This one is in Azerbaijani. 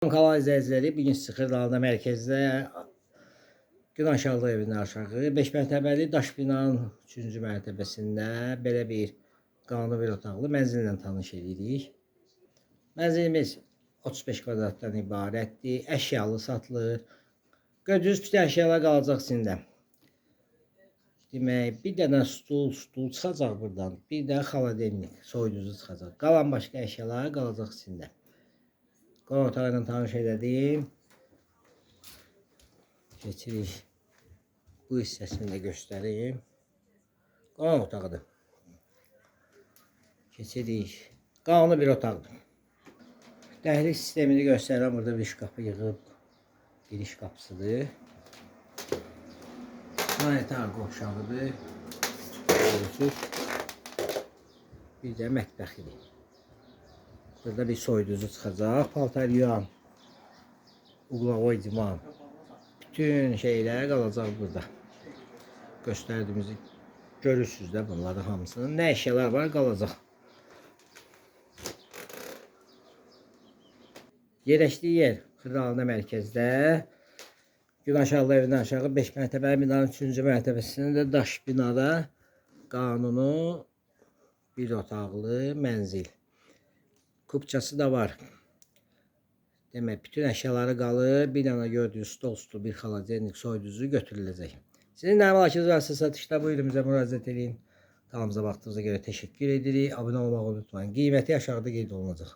Kanal izləyiciləri, bugün Sıxırdağda mərkəzdə gün aşağıda evindən aşağı 5 mərtəbəli daş binanın 3-cü mərtəbəsində belə bir qanuni bir otaqlı mənzillə tanış edirik. Mənzilimiz 35 kvadratdan ibarətdir, əşyalı satılır. Gördüyünüz bütün əşyalar qalacaq içində. Demək, bir dənə stul çıxacaq buradan, bir də xaladelnik, soyuducu çıxacaq. Qalan başqa əşyalar qalacaq içində. Qonaq otağı ilə tanış elədim. Keçirik. Bu hissəsini də göstəreyim. Qonaq otağıdır. Keçirik. Qanuni bir otaqdır. Dəhliz sistemini göstərirəm. Burada bir şkafı yığıb. Giriş qapısıdır. Sanitar qovşağıdır. Bir də mətbəxidir. Burada bir soyuducu çıxacaq. Paltar yuyan, uqlavoy divan. Bütün şeylər qalacaq burada. Göstərdiyimizi görürsünüz də bunları hamısının. Nə əşyalar var qalacaq. Yerləşdiyi yer Xırdağda mərkəzdə. Gün aşağıda evindən aşağı 5 mərtəbəli binanın 3-cü mərtəbəsində daş binada qanuni bir otaqlı mənzil. Kupçası da var. Demək, bütün əşyaları qalır. Bir dənə gördüyünüz stol, bir xaladelnik, soyuducu götürüləcək. Sizin nə mülahizəniz varsa satışda buyurun bizə müraciət edin. Kanalımıza baxdığınıza görə təşəkkür edirik. Abunə olmağı unutmayın. Qiyməti aşağıda qeyd olunacaq.